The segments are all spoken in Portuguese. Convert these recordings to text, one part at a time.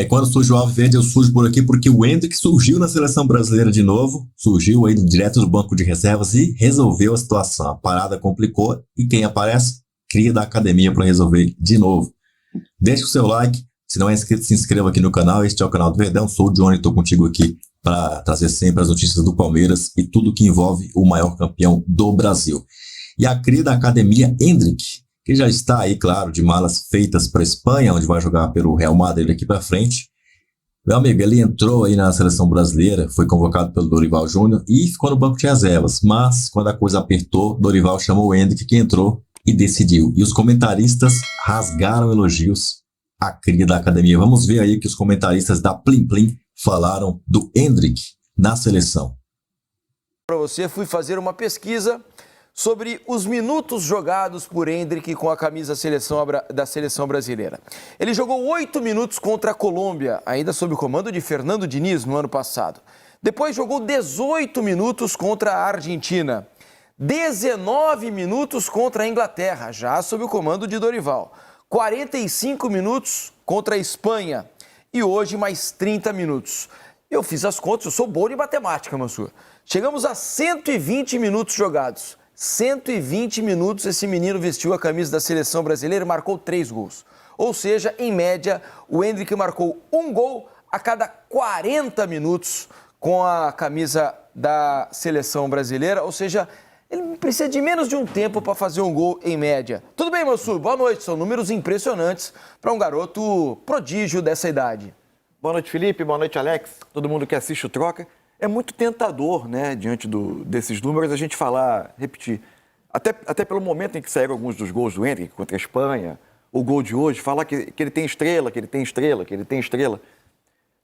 Quando surge o Alviverde, eu surjo por aqui porque o Endrick surgiu na seleção brasileira de novo, surgiu aí direto do banco de reservas e resolveu a situação. A parada complicou e quem aparece? Cria da academia para resolver de novo. Deixe o seu like, se não é inscrito, se inscreva aqui no canal. Este é o canal do Verdão, sou o Johnny, estou contigo aqui para trazer sempre as notícias do Palmeiras e tudo que envolve o maior campeão do Brasil. E a cria da academia Endrick, que já está aí, claro, de malas feitas para a Espanha, onde vai jogar pelo Real Madrid daqui para frente. Meu amigo, ele entrou aí na seleção brasileira, foi convocado pelo Dorival Júnior e ficou no banco de reservas. Mas, quando a coisa apertou, Dorival chamou o Endrick, que entrou e decidiu. E os comentaristas rasgaram elogios à cria da academia. Vamos ver aí o que os comentaristas da Plim Plim falaram do Endrick na seleção. Para você, fui fazer uma pesquisa sobre os minutos jogados por Endrick com a camisa da seleção brasileira. Ele jogou 8 minutos contra a Colômbia, ainda sob o comando de Fernando Diniz no ano passado. Depois jogou 18 minutos contra a Argentina. 19 minutos contra a Inglaterra, já sob o comando de Dorival. 45 minutos contra a Espanha. E hoje mais 30 minutos. Eu fiz as contas, eu sou bom de matemática, Mansur. Chegamos a 120 minutos jogados. 120 minutos esse menino vestiu a camisa da seleção brasileira e marcou 3 gols. Ou seja, em média, o Endrick marcou 1 gol a cada 40 minutos com a camisa da seleção brasileira. Ou seja, ele precisa de menos de um tempo para fazer um gol em média. Tudo bem, Mansur? Boa noite. São números impressionantes para um garoto prodígio dessa idade. Boa noite, Felipe. Boa noite, Alex. Todo mundo que assiste o Troca. É muito tentador, né, diante desses números, a gente falar, repetir. Até pelo momento em que saíram alguns dos gols do Endrick contra a Espanha, o gol de hoje, falar que ele tem estrela, que ele tem estrela, que ele tem estrela.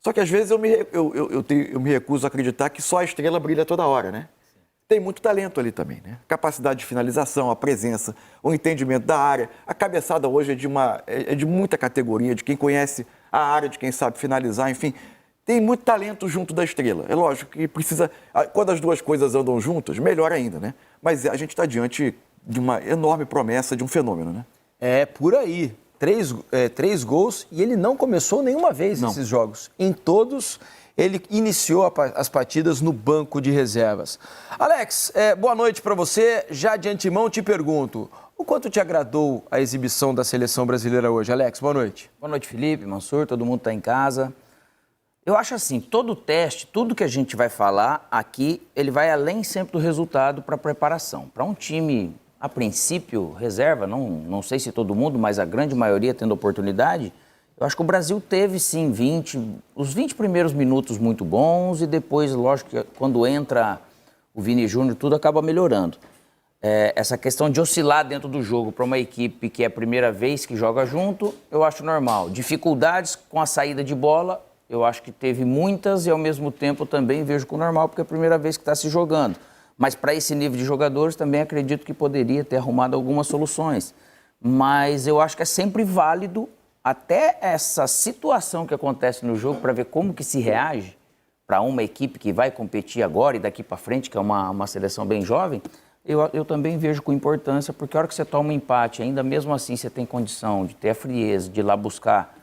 Só que às vezes eu me recuso a acreditar que só a estrela brilha toda hora, né? Tem muito talento ali também, né? Capacidade de finalização, a presença, o entendimento da área. A cabeçada hoje é de muita categoria, de quem conhece a área, de quem sabe finalizar, enfim. Tem muito talento junto da estrela. É lógico que precisa... Quando as duas coisas andam juntas, melhor ainda, né? Mas a gente está diante de uma enorme promessa, de um fenômeno, né? É, por aí. 3 gols e ele não começou nenhuma vez nesses jogos. Em todos, ele iniciou as partidas no banco de reservas. Alex, boa noite para você. Já de antemão te pergunto, o quanto te agradou a exibição da seleção brasileira hoje? Alex, boa noite. Boa noite, Felipe, Mansur, todo mundo está em casa. Eu acho assim, todo teste, tudo que a gente vai falar aqui, ele vai além sempre do resultado para a preparação. Para um time, a princípio, reserva, não sei se todo mundo, mas a grande maioria tendo oportunidade, eu acho que o Brasil teve sim os 20 primeiros minutos muito bons e depois, lógico, que quando entra o Vini Júnior, tudo acaba melhorando. Essa questão de oscilar dentro do jogo para uma equipe que é a primeira vez que joga junto, eu acho normal. Dificuldades com a saída de bola, eu acho que teve muitas e, ao mesmo tempo, também vejo com normal, porque é a primeira vez que está se jogando. Mas, para esse nível de jogadores, também acredito que poderia ter arrumado algumas soluções. Mas eu acho que é sempre válido, até essa situação que acontece no jogo, para ver como que se reage para uma equipe que vai competir agora e daqui para frente, que é uma seleção bem jovem, eu também vejo com importância, porque a hora que você toma um empate, ainda mesmo assim você tem condição de ter a frieza, de ir lá buscar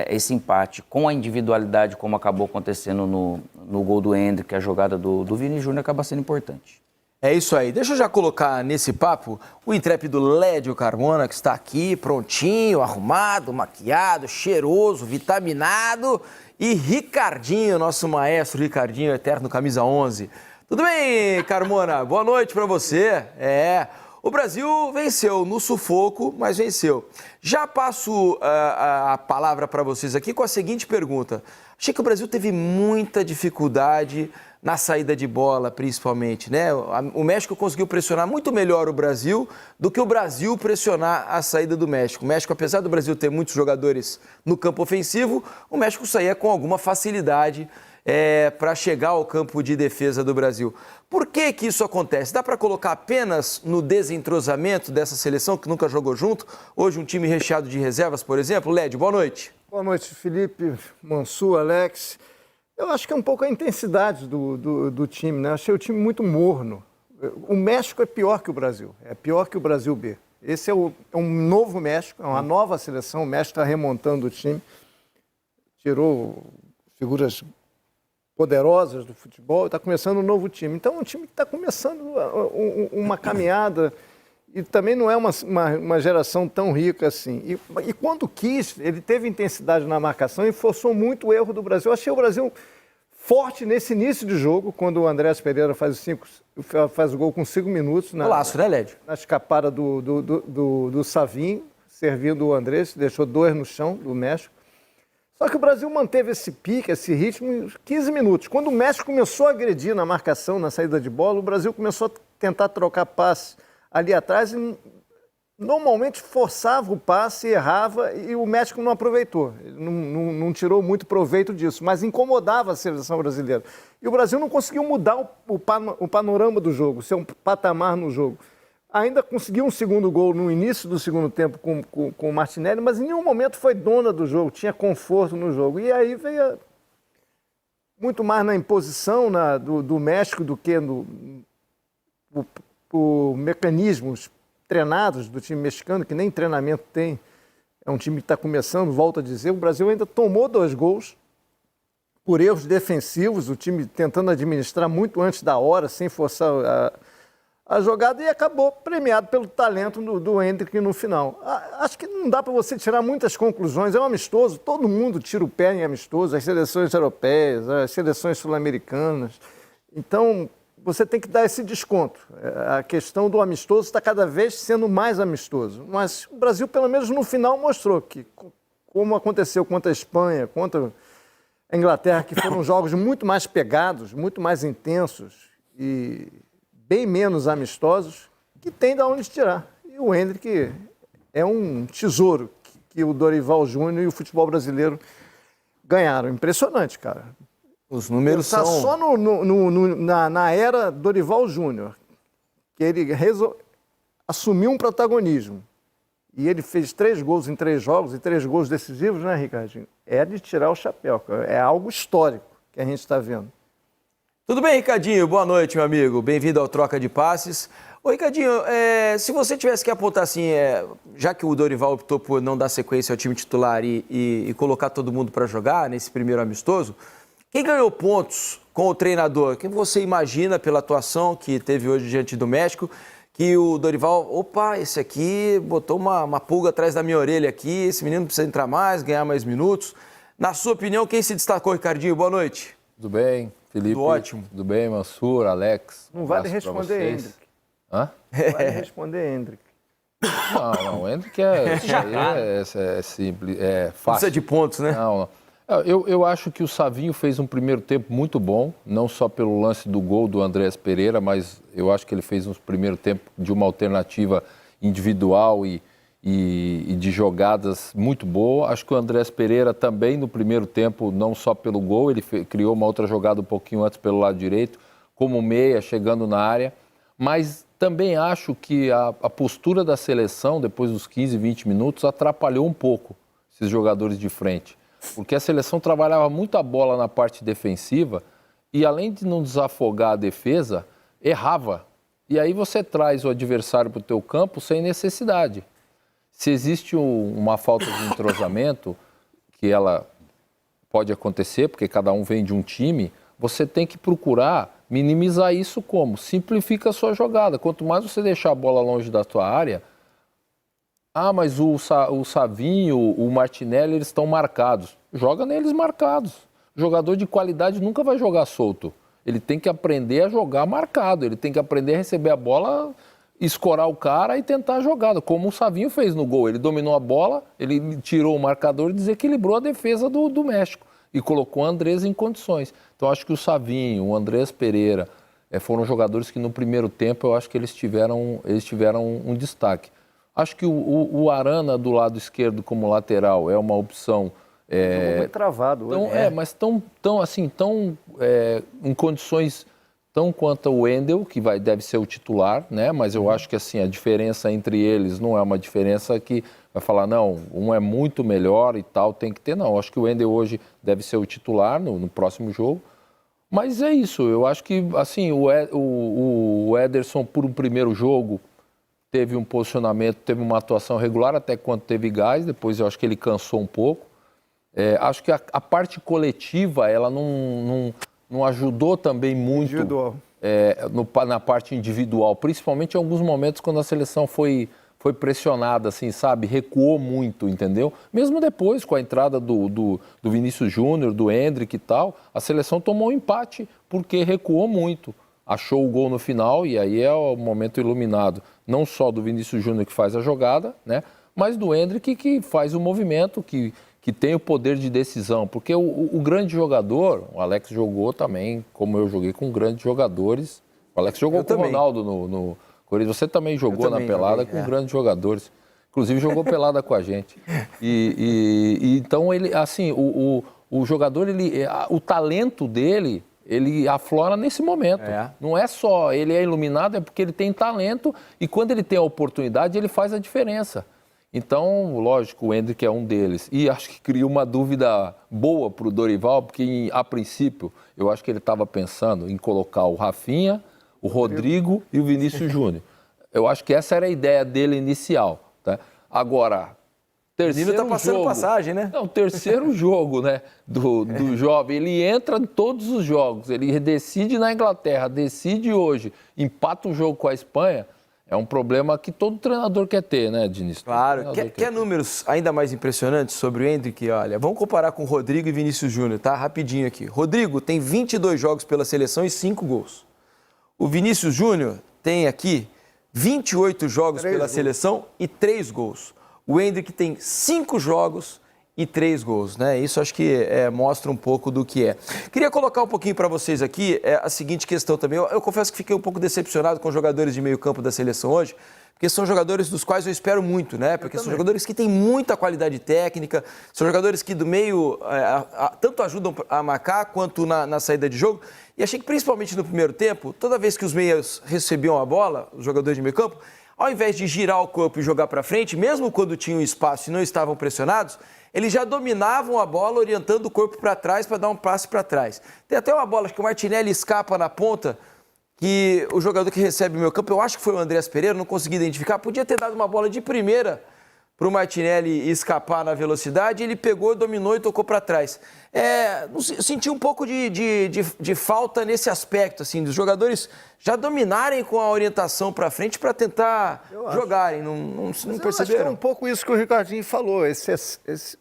esse empate com a individualidade, como acabou acontecendo no gol do Endrick, que a jogada do Vini Júnior acaba sendo importante. É isso aí. Deixa eu já colocar nesse papo o intrépido Lédio Carmona, que está aqui, prontinho, arrumado, maquiado, cheiroso, vitaminado, e Ricardinho, nosso maestro Ricardinho, eterno camisa 11. Tudo bem, Carmona? Boa noite para você. O Brasil venceu no sufoco, mas venceu. Já passo a palavra para vocês aqui com a seguinte pergunta. Achei que o Brasil teve muita dificuldade na saída de bola, principalmente, né? O México conseguiu pressionar muito melhor o Brasil do que o Brasil pressionar a saída do México. O México, apesar do Brasil ter muitos jogadores no campo ofensivo, o México saía com alguma facilidade para chegar ao campo de defesa do Brasil. Por que que isso acontece? Dá para colocar apenas no desentrosamento dessa seleção que nunca jogou junto? Hoje um time recheado de reservas, por exemplo. Lédio, boa noite. Boa noite, Felipe, Mansur, Alex. Eu acho que é um pouco a intensidade do time, né? Achei o time muito morno. O México é pior que o Brasil, é pior que o Brasil B. Esse é um novo México, é uma nova seleção, o México está remontando o time. tirou figuras poderosas do futebol, está começando um novo time. Então, é um time que está começando uma caminhada e também não é uma geração tão rica assim. E quando quis, ele teve intensidade na marcação e forçou muito o erro do Brasil. Eu achei o Brasil forte nesse início de jogo, quando o Andrés Pereira faz o gol com 5 minutos. Golaço, né, Lédio? Na escapada do Savinho, servindo o Andrés, deixou 2 no chão do México. Só que o Brasil manteve esse pique, esse ritmo, em 15 minutos. Quando o México começou a agredir na marcação, na saída de bola, o Brasil começou a tentar trocar passe ali atrás e normalmente forçava o passe, errava e o México não aproveitou. Ele não tirou muito proveito disso, mas incomodava a seleção brasileira. E o Brasil não conseguiu mudar o panorama do jogo, seu patamar no jogo. Ainda conseguiu um segundo gol no início do segundo tempo com o Martinelli, mas em nenhum momento foi dona do jogo, tinha conforto no jogo. E aí veio muito mais na imposição do México do que por mecanismos treinados do time mexicano, que nem treinamento tem. É um time que está começando, volto a dizer. O Brasil ainda tomou 2 gols por erros defensivos, o time tentando administrar muito antes da hora, sem forçar a jogada, e acabou premiado pelo talento do Endrick no final. Acho que não dá para você tirar muitas conclusões. É um amistoso, todo mundo tira o pé em amistoso, as seleções europeias, as seleções sul-americanas. Então, você tem que dar esse desconto. A questão do amistoso está cada vez sendo mais amistoso. Mas o Brasil, pelo menos no final, mostrou que, como aconteceu contra a Espanha, contra a Inglaterra, que foram jogos muito mais pegados, muito mais intensos e bem menos amistosos, que tem de onde tirar. E o Endrick é um tesouro que o Dorival Júnior e o futebol brasileiro ganharam. Impressionante, cara. Os números são... Só na era Dorival Júnior, que ele assumiu um protagonismo. E ele fez 3 gols em 3 jogos, e 3 gols decisivos, né, Ricardinho? É de tirar o chapéu, cara. É algo histórico que a gente está vendo. Tudo bem, Ricardinho? Boa noite, meu amigo. Bem-vindo ao Troca de Passes. Ô, Ricardinho, se você tivesse que apontar assim, já que o Dorival optou por não dar sequência ao time titular e colocar todo mundo para jogar nesse primeiro amistoso, quem ganhou pontos com o treinador? Quem você imagina pela atuação que teve hoje diante do México, que o Dorival, opa, esse aqui botou uma pulga atrás da minha orelha aqui, esse menino precisa entrar mais, ganhar mais minutos. Na sua opinião, quem se destacou, Ricardinho? Boa noite. Tudo bem, Felipe? Tudo ótimo. Tudo bem, Mansur, Alex? Não vale responder, Endrick. Hã? Não vale responder, Endrick. Não, o Endrick é simples, é fácil. Precisa de pontos, né? Não. Eu acho que o Savinho fez um primeiro tempo muito bom, não só pelo lance do gol do Andrés Pereira, mas eu acho que ele fez um primeiro tempo de uma alternativa individual e de jogadas muito boa. Acho que o Andrés Pereira também no primeiro tempo, não só pelo gol, ele criou uma outra jogada um pouquinho antes pelo lado direito, como meia, chegando na área. Mas também acho que a postura da seleção, depois dos 15, 20 minutos, atrapalhou um pouco esses jogadores de frente. Porque a seleção trabalhava muito a bola na parte defensiva e, além de não desafogar a defesa, errava. E aí você traz o adversário para o teu campo sem necessidade. Se existe uma falta de entrosamento, que ela pode acontecer, porque cada um vem de um time, você tem que procurar minimizar isso como? Simplifica a sua jogada. Quanto mais você deixar a bola longe da tua área... mas o Savinho, o Martinelli, eles estão marcados. Joga neles marcados. O jogador de qualidade nunca vai jogar solto. Ele tem que aprender a jogar marcado. Ele tem que aprender a receber a bola, escorar o cara e tentar a jogada. Como o Savinho fez no gol. Ele dominou a bola, ele tirou o marcador e desequilibrou a defesa do México. E colocou o Andrés em condições. Então, acho que o Savinho, o Andrés Pereira, foram jogadores que no primeiro tempo eu acho que eles tiveram um destaque. Acho que o Arana do lado esquerdo como lateral é uma opção... Foi travado hoje. Mas tão em condições tão quanto o Wendel, que deve ser o titular, né? Mas eu acho que assim, a diferença entre eles não é uma diferença que vai falar, não, um é muito melhor e tal, tem que ter, não. Acho que o Wendel hoje deve ser o titular no próximo jogo. Mas é isso, eu acho que assim, o Ederson, por um primeiro jogo, teve um posicionamento, teve uma atuação regular até quando teve gás, depois eu acho que ele cansou um pouco. Acho que a parte coletiva, ela não ajudou também muito na parte individual, principalmente em alguns momentos quando a seleção foi pressionada, assim, sabe? Recuou muito, entendeu? Mesmo depois, com a entrada do Vinícius Júnior, do Endrick e tal, a seleção tomou um empate porque recuou muito. Achou o gol no final e aí é o momento iluminado, não só do Vinícius Júnior que faz a jogada, né? Mas do Endrick que faz o movimento, que tem o poder de decisão. Porque o grande jogador, o Alex jogou também, como eu joguei com grandes jogadores. O Alex jogou com o Ronaldo no Corinthians. Você também jogou na pelada com grandes jogadores. Inclusive jogou pelada com a gente. Então, ele, assim, o jogador, o talento dele, ele aflora nesse momento. Não é só ele é iluminado, é porque ele tem talento e quando ele tem a oportunidade, ele faz a diferença. Então, lógico, o Endrick é um deles. E acho que cria uma dúvida boa para o Dorival, porque, a princípio, eu acho que ele estava pensando em colocar o Rafinha, o Rodrigo e o Vinícius Júnior. Eu acho que essa era a ideia dele inicial. Tá? Agora, terceiro tá passando jogo... passagem, né? Não, terceiro jogo, né, do jovem. Ele entra em todos os jogos. Ele decide na Inglaterra, decide hoje, empata o jogo com a Espanha. É um problema que todo treinador quer ter, né, Diniz? Claro. Quer números ainda mais impressionantes sobre o Endrick? Olha, vamos comparar com Rodrigo e Vinícius Júnior, tá? Rapidinho aqui. Rodrigo tem 22 jogos pela seleção e 5 gols. O Vinícius Júnior tem aqui 28 jogos pela seleção e 3 gols. O Endrick tem 5 jogos e 3 gols, né? Isso acho que mostra um pouco do que é. Queria colocar um pouquinho para vocês aqui a seguinte questão também. Eu confesso que fiquei um pouco decepcionado com os jogadores de meio campo da seleção hoje, porque são jogadores dos quais eu espero muito, né? Porque são jogadores que têm muita qualidade técnica, são jogadores que do meio tanto ajudam a marcar quanto na saída de jogo. E achei que principalmente no primeiro tempo, toda vez que os meias recebiam a bola, os jogadores de meio campo, ao invés de girar o corpo e jogar para frente, mesmo quando tinham espaço e não estavam pressionados, eles já dominavam a bola, orientando o corpo para trás para dar um passe para trás. Tem até uma bola que o Martinelli escapa na ponta, que o jogador que recebe o meio campo, eu acho que foi o Andreas Pereira, não consegui identificar, podia ter dado uma bola de primeira para o Martinelli escapar na velocidade, ele pegou, dominou e tocou para trás. Senti um pouco de falta nesse aspecto, assim, dos jogadores já dominarem com a orientação para frente para tentar jogarem, não perceberam? Acho que é um pouco isso que o Ricardinho falou, esse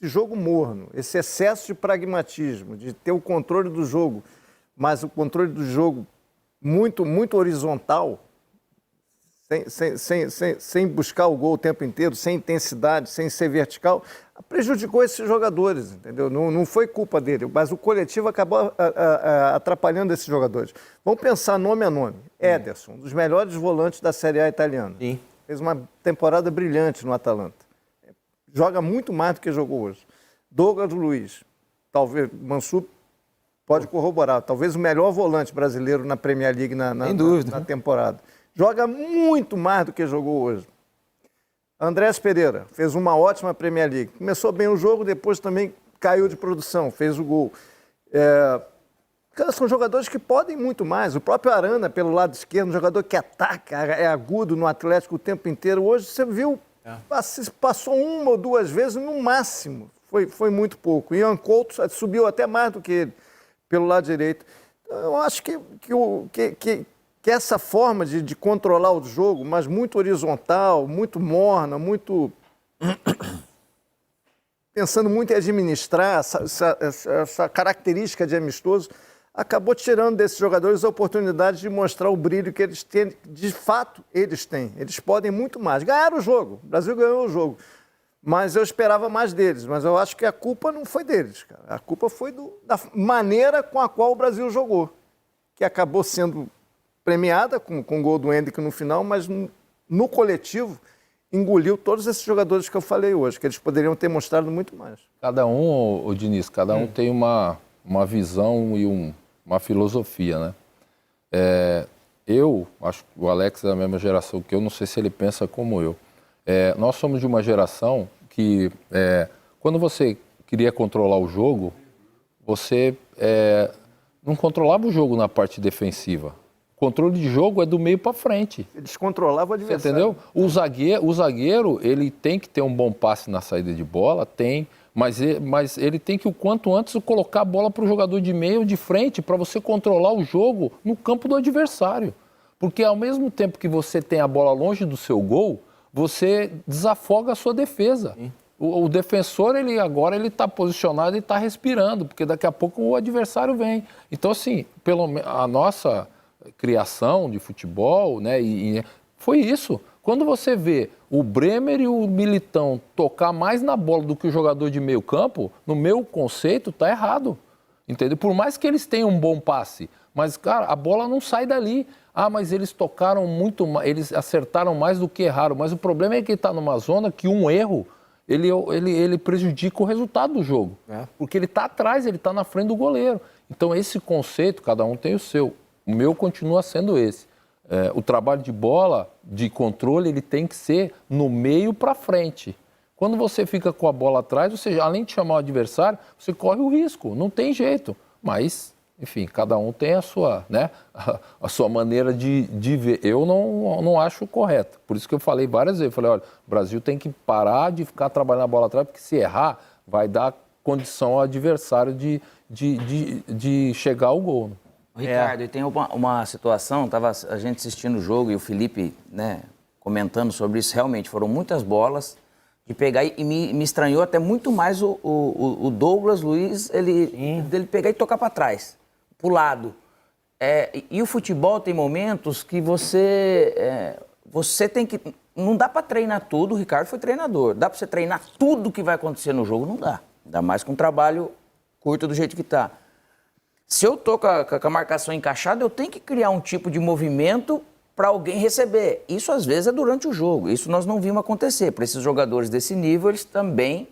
jogo morno, esse excesso de pragmatismo, de ter o controle do jogo, mas o controle do jogo muito, muito horizontal, sem buscar o gol o tempo inteiro, sem intensidade, sem ser vertical, prejudicou esses jogadores, entendeu? Não foi culpa dele, mas o coletivo acabou atrapalhando esses jogadores. Vamos pensar nome a nome. Ederson, um dos melhores volantes da Série A italiana. Sim. Fez uma temporada brilhante no Atalanta. Joga muito mais do que jogou hoje. Douglas Luiz, talvez, Mansur pode corroborar, talvez o melhor volante brasileiro na Premier League na temporada. Joga muito mais do que jogou hoje. Andrés Pereira fez uma ótima Premier League. Começou bem o jogo, depois também caiu de produção, fez o gol. São jogadores que podem muito mais. O próprio Arana, pelo lado esquerdo, um jogador que ataca, é agudo no Atlético o tempo inteiro. Hoje você viu, passou uma ou duas vezes no máximo. Foi muito pouco. Ian Couto subiu até mais do que ele, pelo lado direito. Então, eu acho que essa forma de controlar o jogo, mas muito horizontal, muito morna, muito... pensando muito em administrar essa característica de amistoso, acabou tirando desses jogadores a oportunidade de mostrar o brilho que eles têm. De fato, eles têm. Eles podem muito mais. Ganharam o jogo. O Brasil ganhou o jogo. Mas eu esperava mais deles. Mas eu acho que a culpa não foi deles, cara. A culpa foi da maneira com a qual o Brasil jogou, que acabou sendo premiada com o gol do Endrick no final, mas no coletivo engoliu todos esses jogadores que eu falei hoje, que eles poderiam ter mostrado muito mais. Cada um, Diniz, tem uma visão e uma filosofia, né? Eu acho que o Alex é da mesma geração que eu, não sei se ele pensa como eu. Nós somos de uma geração que, quando você queria controlar o jogo, você não controlava o jogo na parte defensiva. O controle de jogo é do meio para frente. Ele descontrolava o adversário. Você entendeu? O zagueiro, ele tem que ter um bom passe na saída de bola, mas ele tem que, o quanto antes, colocar a bola para o jogador de meio ou de frente para você controlar o jogo no campo do adversário. Porque ao mesmo tempo que você tem a bola longe do seu gol, você desafoga a sua defesa. O defensor, agora ele está posicionado e está respirando, porque daqui a pouco o adversário vem. Então, assim, a nossa criação de futebol, né, foi isso. Quando você vê o Bremer e o Militão tocar mais na bola do que o jogador de meio campo, no meu conceito, está errado. Entendeu? Por mais que eles tenham um bom passe, mas, cara, a bola não sai dali. Ah, mas eles tocaram muito mais, eles acertaram mais do que erraram. Mas o problema é que ele está numa zona que um erro, ele prejudica o resultado do jogo. Porque ele está atrás, ele está na frente do goleiro. Então, esse conceito, cada um tem o seu. O meu continua sendo esse. O trabalho de bola, de controle, ele tem que ser no meio para frente. Quando você fica com a bola atrás, você, além de chamar o adversário, você corre o risco, não tem jeito. Mas, enfim, cada um tem a sua, né, a sua maneira de ver. Eu não acho correto. Por isso que eu falei várias vezes, olha, o Brasil tem que parar de ficar trabalhando a bola atrás, porque se errar, vai dar condição ao adversário de chegar ao gol. Ricardo, e tem uma situação, estava a gente assistindo o jogo e o Felipe, né, comentando sobre isso, realmente foram muitas bolas de pegar e me estranhou até muito mais o Douglas Luiz, dele pegar e tocar para trás, para o lado. E o futebol tem momentos que você tem que... Não dá para treinar tudo, o Ricardo foi treinador, dá para você treinar tudo que vai acontecer no jogo? Não dá, ainda mais com um trabalho curto do jeito que está. Se eu estou com a marcação encaixada, eu tenho que criar um tipo de movimento para alguém receber. Isso, às vezes, é durante o jogo. Isso nós não vimos acontecer. Para esses jogadores desse nível, eles também...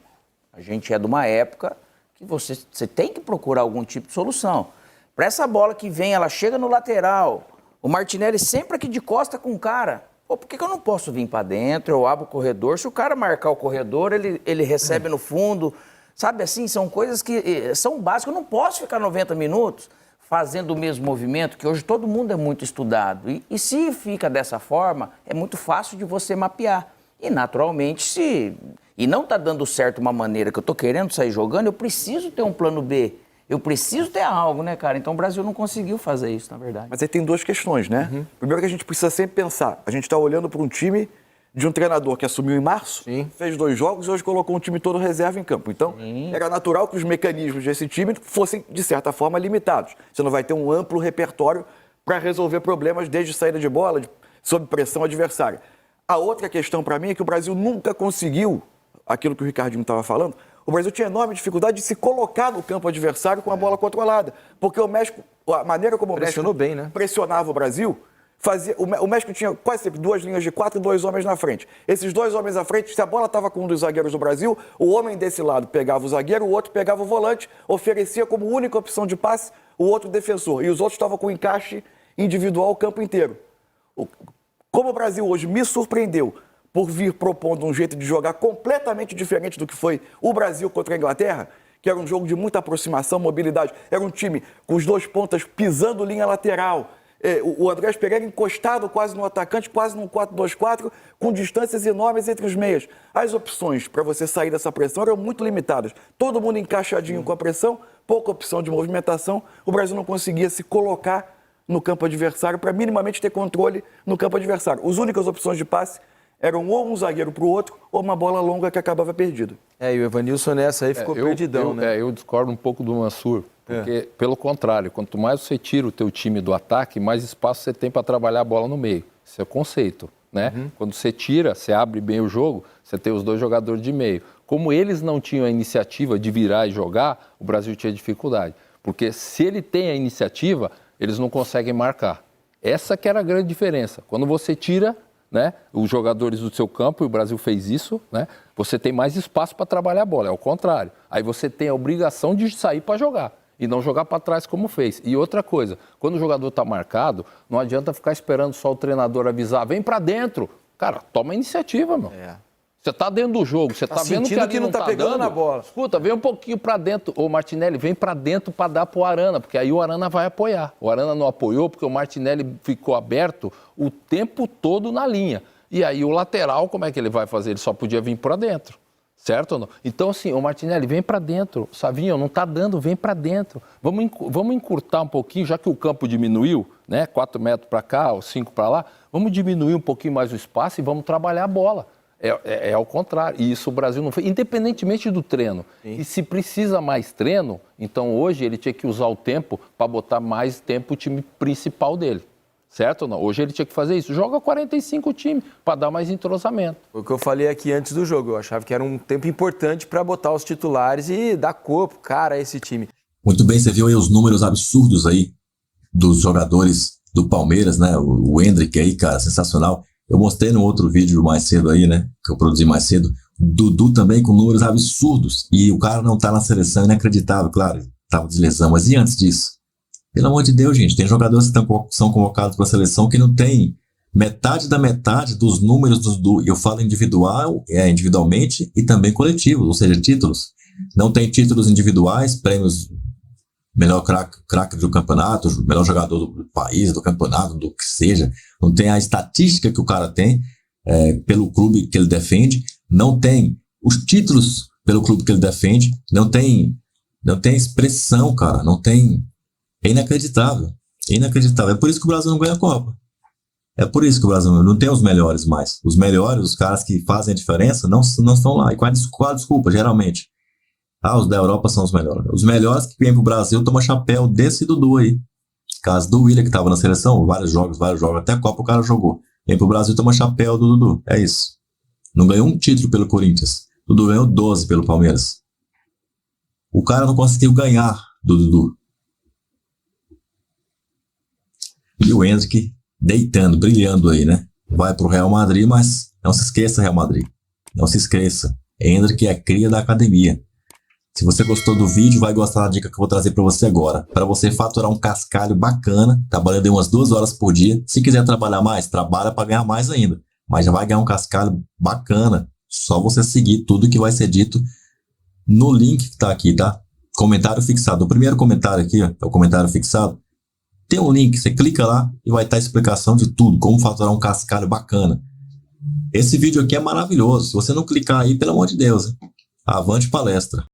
A gente é de uma época que você tem que procurar algum tipo de solução. Para essa bola que vem, ela chega no lateral, o Martinelli sempre aqui de costa com o cara. Pô, por que eu não posso vir para dentro? Eu abro o corredor. Se o cara marcar o corredor, ele recebe no fundo... Sabe assim, são coisas que são básicas. Eu não posso ficar 90 minutos fazendo o mesmo movimento, que hoje todo mundo é muito estudado. E se fica dessa forma, é muito fácil de você mapear. E naturalmente, se não está dando certo uma maneira que eu estou querendo sair jogando, eu preciso ter um plano B. Eu preciso ter algo, né, cara? Então o Brasil não conseguiu fazer isso, na verdade. Mas aí tem duas questões, né? Primeiro que a gente precisa sempre pensar. A gente está olhando para um time de um treinador que assumiu em março, fez 2 jogos e hoje colocou um time todo reserva em campo. Então, era natural que os mecanismos desse time fossem, de certa forma, limitados. Você não vai ter um amplo repertório para resolver problemas desde saída de bola, sob pressão adversária. A outra questão para mim é que o Brasil nunca conseguiu, aquilo que o Ricardinho estava falando, o Brasil tinha enorme dificuldade de se colocar no campo adversário com a bola controlada. Porque o México, a maneira como o México bem, né? pressionava o Brasil... O México tinha quase sempre 2 linhas de 4 e 2 homens na frente. Esses 2 homens na frente, se a bola estava com um dos zagueiros do Brasil, o homem desse lado pegava o zagueiro, o outro pegava o volante, oferecia como única opção de passe o outro defensor. E os outros estavam com encaixe individual o campo inteiro. Como o Brasil hoje me surpreendeu por vir propondo um jeito de jogar completamente diferente do que foi o Brasil contra a Inglaterra, que era um jogo de muita aproximação, mobilidade, era um time com os 2 pontas pisando linha lateral, o Andrés Pereira encostado quase no atacante, quase num 4-2-4, com distâncias enormes entre os meias. As opções para você sair dessa pressão eram muito limitadas. Todo mundo encaixadinho com a pressão, pouca opção de movimentação. O Brasil não conseguia se colocar no campo adversário para minimamente ter controle no campo adversário. As únicas opções de passe eram ou um zagueiro para o outro ou uma bola longa que acabava perdida. E o Evanilson nessa aí ficou perdidão, né? Eu discordo um pouco do Mansur. Porque, pelo contrário, quanto mais você tira o teu time do ataque, mais espaço você tem para trabalhar a bola no meio. Esse é o conceito, né? Quando você tira, você abre bem o jogo, você tem os 2 jogadores de meio. Como eles não tinham a iniciativa de virar e jogar, o Brasil tinha dificuldade. Porque se ele tem a iniciativa, eles não conseguem marcar. Essa que era a grande diferença. Quando você tira, né, os jogadores do seu campo, e o Brasil fez isso, né, você tem mais espaço para trabalhar a bola. É o contrário. Aí você tem a obrigação de sair para jogar. E não jogar para trás como fez. E outra coisa, quando o jogador está marcado, não adianta ficar esperando só o treinador avisar, vem para dentro. Cara, toma a iniciativa, meu. Você está dentro do jogo, você está vendo que ali não está pegando dando, na bola. Escuta, vem um pouquinho para dentro. Ô, Martinelli, vem para dentro para dar para o Arana, porque aí o Arana vai apoiar. O Arana não apoiou porque o Martinelli ficou aberto o tempo todo na linha. E aí o lateral, como é que ele vai fazer? Ele só podia vir para dentro. Certo ou não? Então, assim, o Martinelli, vem para dentro. Savinho, não está dando, vem para dentro. Vamos encurtar um pouquinho, já que o campo diminuiu, né? 4 metros para cá, ou 5 para lá. Vamos diminuir um pouquinho mais o espaço e vamos trabalhar a bola. É ao contrário. E isso o Brasil não fez, independentemente do treino. Sim. E se precisa mais treino, então hoje ele tinha que usar o tempo para botar mais tempo o time principal dele. Certo ou não? Hoje ele tinha que fazer isso. Joga 45 times para dar mais entrosamento. Foi o que eu falei aqui antes do jogo. Eu achava que era um tempo importante para botar os titulares e dar corpo, cara, a esse time. Muito bem, você viu aí os números absurdos aí dos jogadores do Palmeiras, né? O Endrick aí, cara, sensacional. Eu mostrei no outro vídeo mais cedo aí, né? Que eu produzi mais cedo. Dudu também com números absurdos. E o cara não tá na seleção, inacreditável, claro. Tava de lesão, mas e antes disso? Pelo amor de Deus, gente, tem jogadores que são convocados para a seleção que não tem metade da metade dos números eu falo individualmente e também coletivos, ou seja, títulos. Não tem títulos individuais, prêmios, melhor craque do campeonato, melhor jogador do país, do campeonato, do que seja. Não tem a estatística que o cara tem pelo clube que ele defende, não tem os títulos pelo clube que ele defende, não tem expressão, cara, não tem... É inacreditável. É por isso que o Brasil não ganha a Copa. É por isso que o Brasil não tem os melhores mais. Os melhores, os caras que fazem a diferença, não estão lá. E qual a desculpa, geralmente? Os da Europa são os melhores. Os melhores que vêm pro Brasil tomam chapéu desse Dudu aí. Caso do Willian, que estava na seleção, vários jogos, até a Copa o cara jogou. Vem pro Brasil, toma chapéu do Dudu. É isso. Não ganhou um título pelo Corinthians. Dudu ganhou 12 pelo Palmeiras. O cara não conseguiu ganhar do Dudu. E o Endrick deitando, brilhando aí, né? Vai pro Real Madrid, mas não se esqueça, Real Madrid. Não se esqueça. Endrick é cria da academia. Se você gostou do vídeo, vai gostar da dica que eu vou trazer para você agora. Para você faturar um cascalho bacana, trabalhando umas 2 horas por dia. Se quiser trabalhar mais, trabalha para ganhar mais ainda. Mas já vai ganhar um cascalho bacana. Só você seguir tudo que vai ser dito no link que tá aqui, tá? Comentário fixado. O primeiro comentário aqui, ó, é o comentário fixado. Tem um link, você clica lá e vai estar a explicação de tudo, como faturar um cascalho bacana. Esse vídeo aqui é maravilhoso. Se você não clicar aí, pelo amor de Deus, avante palestra.